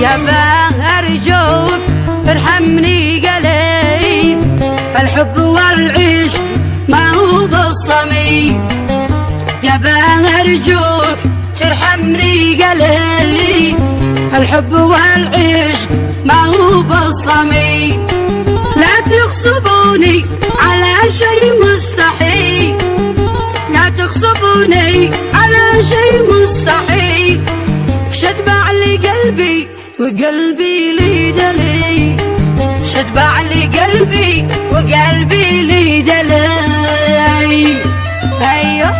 يابا أرجوك ارحمني قليل، الحب والعشق ما هو بالصميم. يابا أرجوك ترحمني قليل، الحب والعشق ما هو بالصميم. لا تغصبوني على شيء مستحيل، لا تغصبوني على شيء مستحيل. شتبع لي قلبي وقلبي لي دليل، شتبع لي قلبي وقلبي لي دليل. ايوه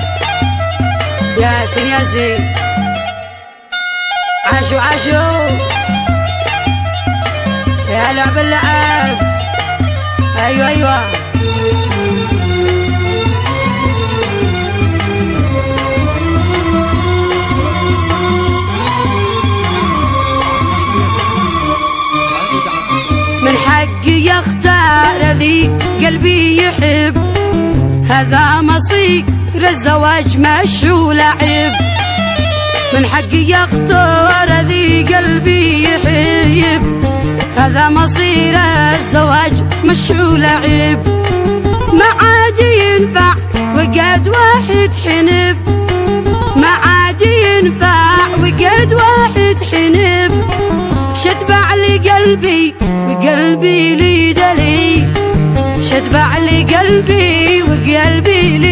ياسين ياسين عاشو عاشو يا لعب اللعب. ايوه ايوه من حقي يختار ذي قلبي يحب، هذا مصير الزواج مش ولعب. من حقي يختار ذي قلبي يحب، هذا مصير الزواج مش ولعب. ما عاد ينفع وقد واحد حنب، ما عاد ينفع وقد واحد حنب. شتبع لي قلبي وقلبي لي دليل، شتبع لي قلبي وقلبي لي